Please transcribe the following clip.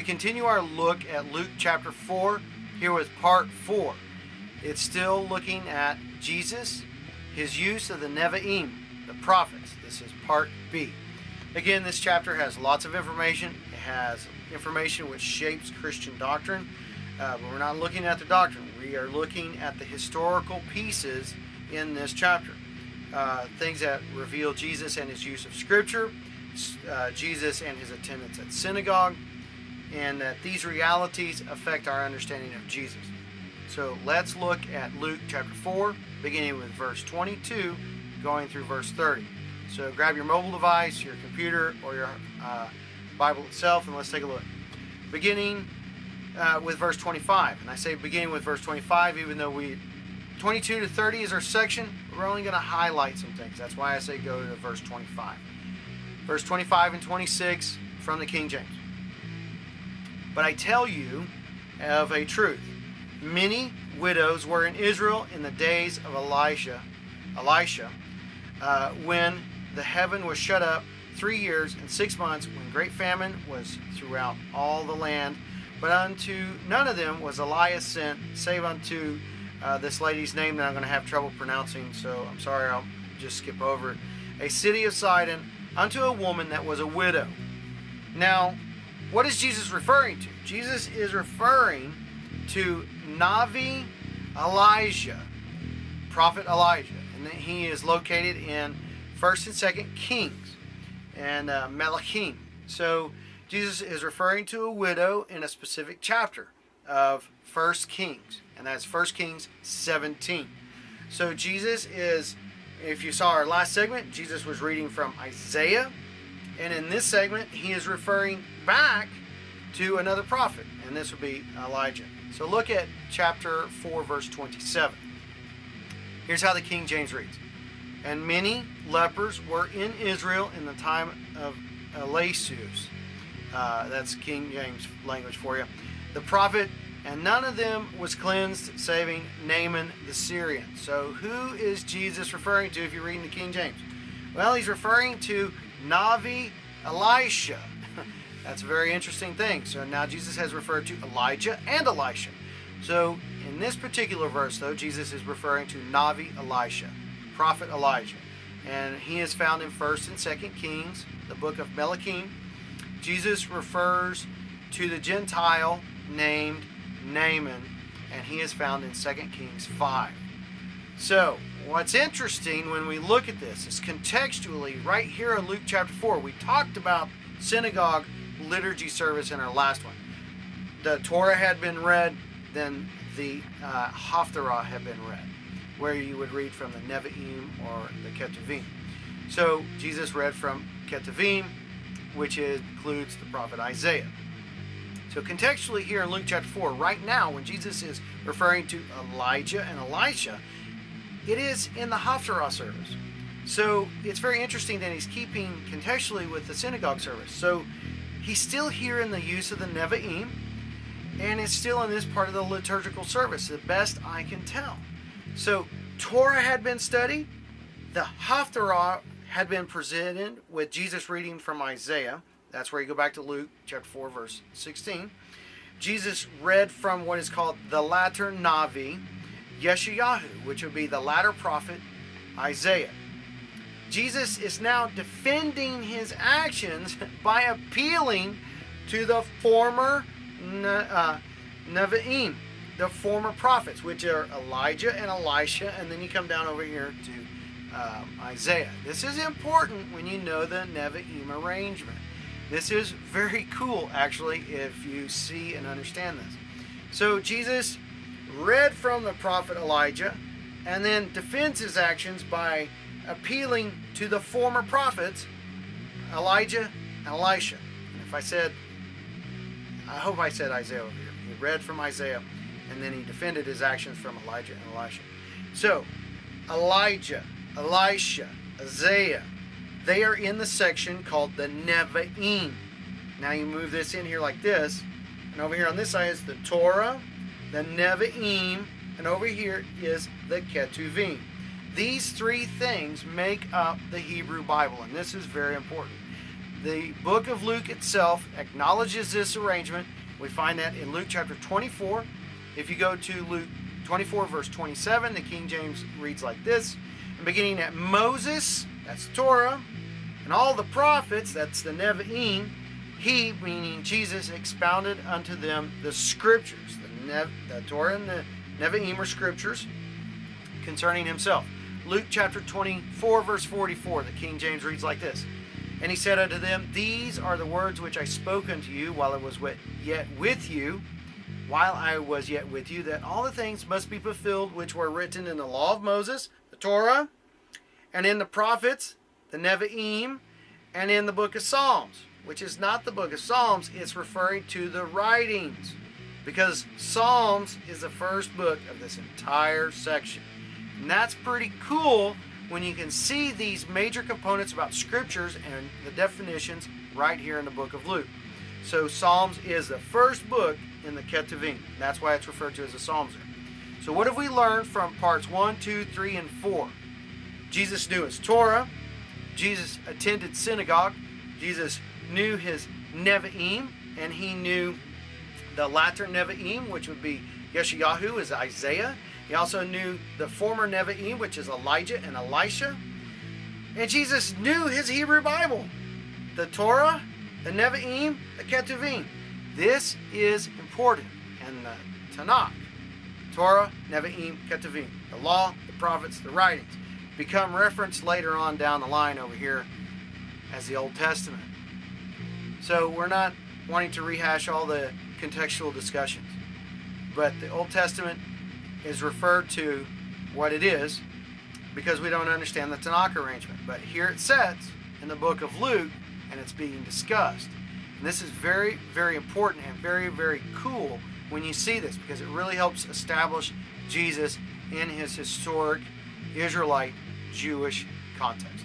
we continue our look at Luke chapter 4, here with part 4. It's still looking at Jesus, his use of the Nevi'im, the prophets. This is part B. Again, this chapter has lots of information. It has information which shapes Christian doctrine, but we're not looking at the doctrine. We are looking at the historical pieces in this chapter. Things that reveal Jesus and his use of Scripture, Jesus and his attendance at synagogue, and that these realities affect our understanding of Jesus. So let's look at Luke chapter 4, beginning with verse 22, going through verse 30. So grab your mobile device, your computer, or your Bible itself, and let's take a look. Beginning with verse 25. And I say beginning with verse 25, even though 22 to 30 is our section, we're only going to highlight some things. That's why I say go to verse 25. Verse 25 and 26 from the King James. But I tell you of a truth, many widows were in Israel in the days of Elisha, when the heaven was shut up 3 years and 6 months, when great famine was throughout all the land. But unto none of them was Elias sent, save unto this lady's name that I'm going to have trouble pronouncing, so I'm sorry, I'll just skip over it. A city of Sidon, unto a woman that was a widow. Now, what is Jesus referring to? Jesus is referring to Navi Elijah, Prophet Elijah, and he is located in 1st and 2nd Kings and Melachim. So Jesus is referring to a widow in a specific chapter of 1st Kings, and that's 1st Kings 17. So Jesus is, if you saw our last segment, Jesus was reading from Isaiah, and in this segment he is referring back to another prophet, and this would be Elijah. So look at chapter 4, verse 27. Here's how the King James reads. And many lepers were in Israel in the time of Eliseus. That's King James language for you. The prophet, and none of them was cleansed, saving Naaman the Syrian. So who is Jesus referring to if you're reading the King James? Well, he's referring to Navi Elisha. That's a very interesting thing. So now Jesus has referred to Elijah and Elisha. So in this particular verse, though, Jesus is referring to Navi Elisha, Prophet Elijah. And he is found in 1st and 2nd Kings, the book of Melachim. Jesus refers to the Gentile named Naaman, and he is found in 2 Kings 5. So what's interesting when we look at this is contextually, right here in Luke chapter 4, we talked about synagogue liturgy service in our last one. The Torah had been read, then the Haftarah had been read, where you would read from the Nevi'im or the Ketuvim. So Jesus read from Ketuvim, which includes the prophet Isaiah. So contextually here in Luke chapter 4, right now when Jesus is referring to Elijah and Elisha, it is in the Haftarah service. So it's very interesting that he's keeping contextually with the synagogue service. So he's still here in the use of the Nevi'im, and it's still in this part of the liturgical service, the best I can tell. So Torah had been studied, the Haftarah had been presented with Jesus reading from Isaiah. That's where you go back to Luke chapter 4, verse 16. Jesus read from what is called the latter Navi, Yeshayahu, which would be the latter prophet, Isaiah. Jesus is now defending his actions by appealing to the former Nevi'im, the former prophets, which are Elijah and Elisha, and then you come down over here to Isaiah. This is important when you know the Nevi'im arrangement. This is very cool, actually, if you see and understand this. So Jesus read from the prophet Elijah and then defends his actions by appealing to the former prophets, Elijah and Elisha. And if I hope I said Isaiah over here. He read from Isaiah and then he defended his actions from Elijah and Elisha. So, Elijah, Elisha, Isaiah, they are in the section called the Nevi'im. Now you move this in here like this, and over here on this side is the Torah, the Nevi'im, and over here is the Ketuvim. These three things make up the Hebrew Bible, and this is very important. The book of Luke itself acknowledges this arrangement. We find that in Luke chapter 24. If you go to Luke 24 verse 27, the King James reads like this: and beginning at Moses, that's Torah, and all the prophets, that's the Nevi'im, he, meaning Jesus, expounded unto them the scriptures. The Torah and the Nevi'im are scriptures concerning himself. Luke chapter 24 verse 44, the King James reads like this: and he said unto them, these are the words which I spoke unto you while I was yet with you, that all the things must be fulfilled which were written in the law of Moses, the Torah, and in the prophets, the Nevi'im, and in the book of Psalms, which is not the book of Psalms, it's referring to the writings, because Psalms is the first book of this entire section. And that's pretty cool when you can see these major components about scriptures and the definitions right here in the book of Luke. So Psalms is the first book in the Ketuvim. That's why it's referred to as the Psalms. So what have we learned from parts 1, 2, 3, and 4? Jesus knew his Torah. Jesus attended synagogue. Jesus knew his Nevi'im, and he knew the latter Nevi'im, which would be Yeshayahu, is Isaiah. He also knew the former Nevi'im, which is Elijah and Elisha. And Jesus knew his Hebrew Bible, the Torah, the Nevi'im, the Ketuvim. This is important. And the Tanakh, Torah, Nevi'im, Ketuvim, the law, the prophets, the writings, become referenced later on down the line over here as the Old Testament. So we're not wanting to rehash all the contextual discussions, but the Old Testament is referred to what it is because we don't understand the Tanakh arrangement. But here it says in the book of Luke, and it's being discussed. And this is very, very important and very, very cool when you see this, because it really helps establish Jesus in his historic Israelite Jewish context.